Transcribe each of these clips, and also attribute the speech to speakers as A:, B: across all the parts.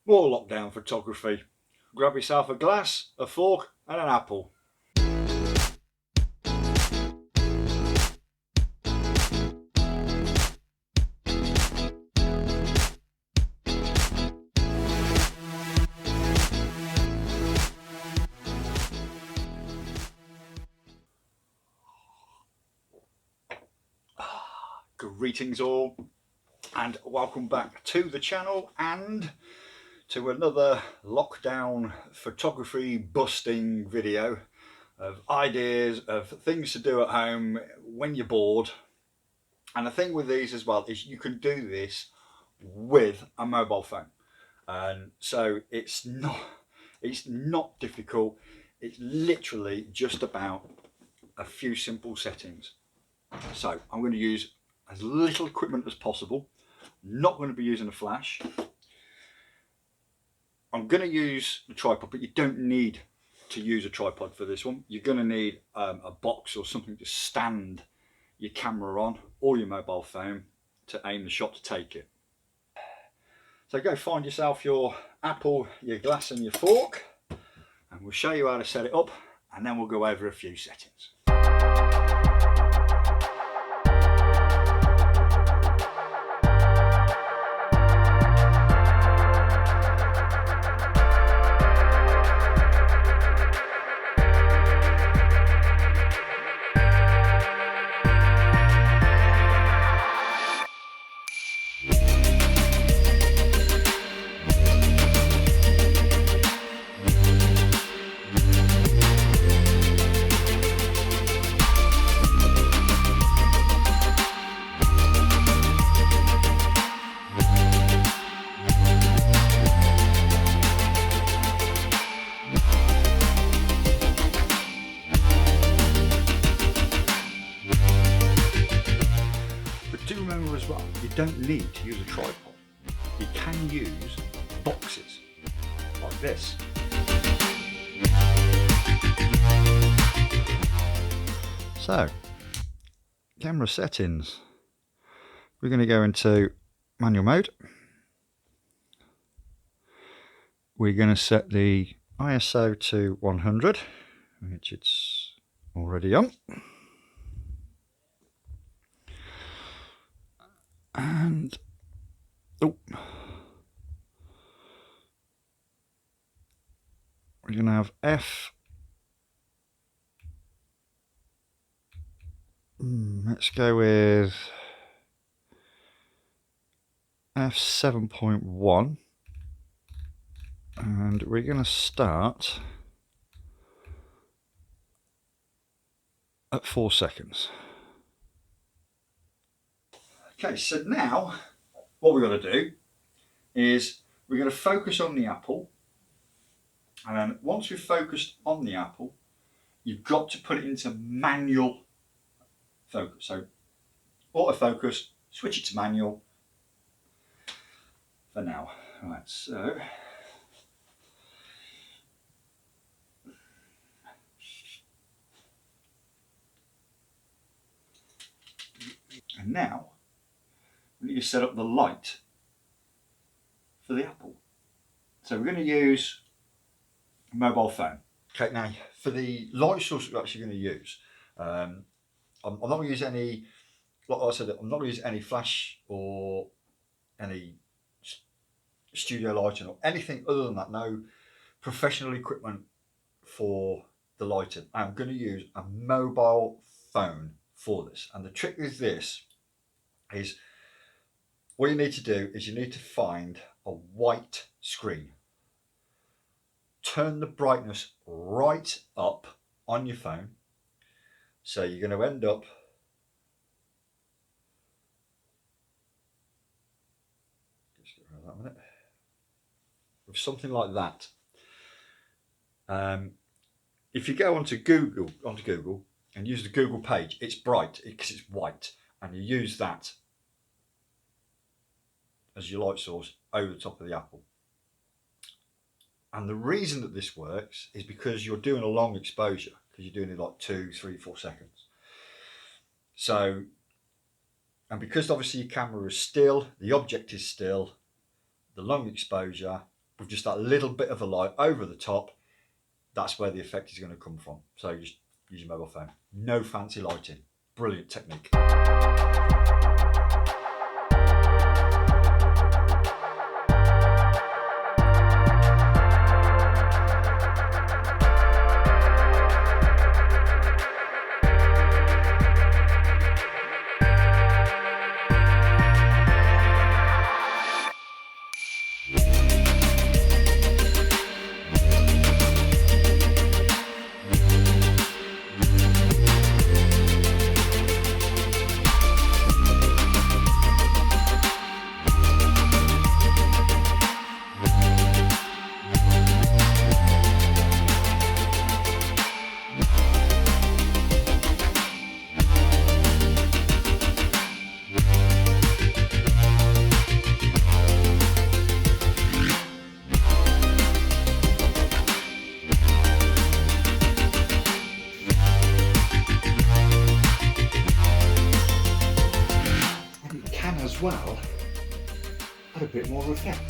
A: More lockdown photography. Grab yourself a glass, a fork and an apple. Greetings all and welcome back to the channel and to another lockdown photography busting video of ideas of things to do at home when you're bored. And the thing with these as well is you can do this with a mobile phone, and so it's not difficult. It's literally just about a few simple settings. So I'm going to use as little equipment as possible. Not going to be using a flash. I'm going to use the tripod, but you don't need to use a tripod for this one. You're going to need a box or something to stand your camera on or your mobile phone to aim the shot to take it. So go find yourself your apple, your glass and your fork, and we'll show you how to set it up, and then we'll go over a few settings. Do remember as well, you don't need to use a tripod. You can use boxes like this. So, camera settings. We're going to go into manual mode. We're going to set the ISO to 100, which it's already on. And we're going to have F. Let's go with F7.1, and we're going to start at 4 seconds. Okay, so now what we're going to do is we're going to focus on the apple, and then once we've focused on the apple, you've got to put it into manual focus. So autofocus, switch it to manual for now. Right, so and now we need to set up the light for the apple. So we're going to use a mobile phone. Okay, now for the light source we're actually going to use, I'm not going to use any, like I said, I'm not going to use any flash or any studio lighting or anything other than that. No professional equipment for the lighting. I'm going to use a mobile phone for this. And the trick with this is, what you need to do is you need to find a white screen. Turn the brightness right up on your phone. So you're going to end up with something like that. If you go onto Google and use the Google page, it's bright because it's white, and you use that as your light source over the top of the apple. And the reason that this works is because you're doing a long exposure, because you're doing it like 2, 3, 4 seconds. So, and because obviously your camera is still, the object is still, the long exposure with just that little bit of a light over the top, that's where the effect is going to come from. So just use your mobile phone. No fancy lighting. Brilliant technique. As well, add a bit more effect.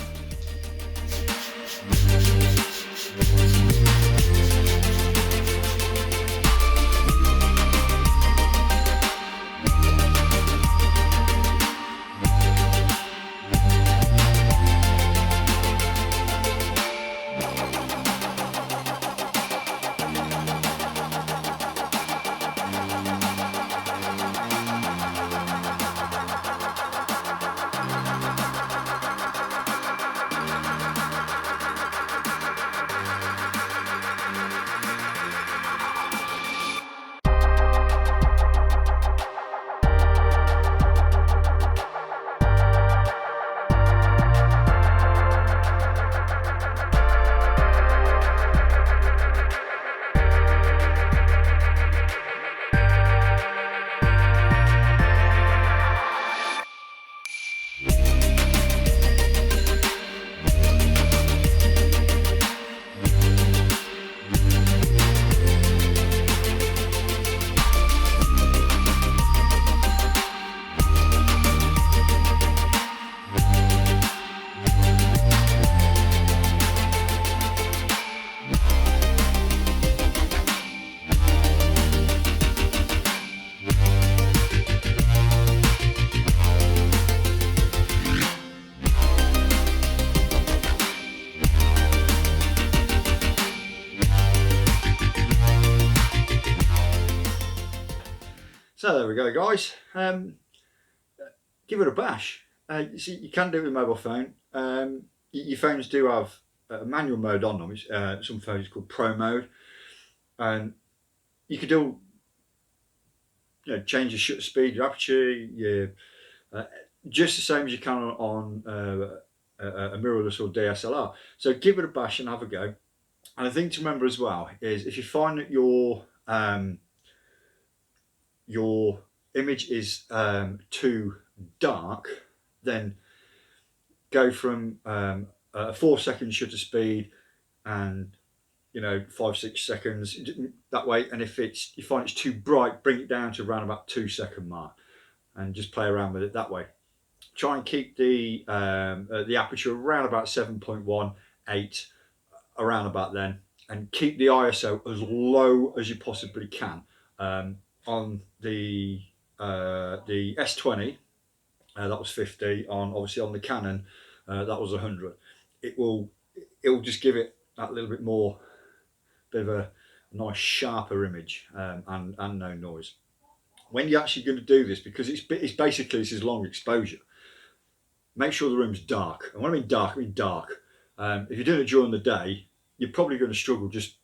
A: So there we go, guys. Give it a bash. You see, you can do it with a mobile phone. Your phones do have a manual mode on them. Some phones called Pro mode, and you could do, change your shutter speed, your aperture, just the same as you can on a mirrorless or DSLR. So give it a bash and have a go. And the thing to remember as well is, if you find that your image is too dark, then go from a 4-second shutter speed and 5-6 seconds that way. And if you find it's too bright, bring it down to around about 2-second mark and just play around with it that way. Try and keep the aperture around about 7.18, around about then, and keep the ISO as low as you possibly can. On the S20, that was 50. Obviously on the Canon, that was 100. It will just give it that little bit more, bit of a nice sharper image, and no noise. When you're actually going to do this, because it's basically, this is long exposure, make sure the room's dark. And when I mean dark, I mean dark. If you're doing it during the day, you're probably going to struggle. Just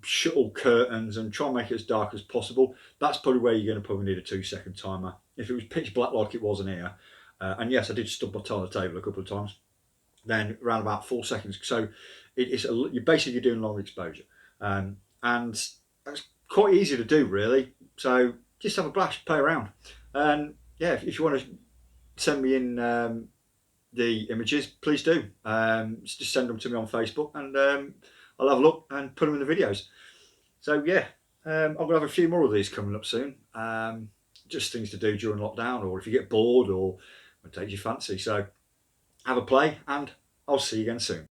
A: shut all curtains and try and make it as dark as possible. That's probably where you're going to probably need a 2-second timer. If it was pitch black like it was in here, and yes, I did stub my toe on the table a couple of times, then around about 4 seconds. So you're basically doing long exposure, and it's quite easy to do, really. So just have a blast, play around, and yeah, if you want to send me in the images, please do. Just send them to me on Facebook, and I'll have a look and put them in the videos. So yeah, I'm going to have a few more of these coming up soon. Just things to do during lockdown, or if you get bored or it takes your fancy. So have a play, and I'll see you again soon.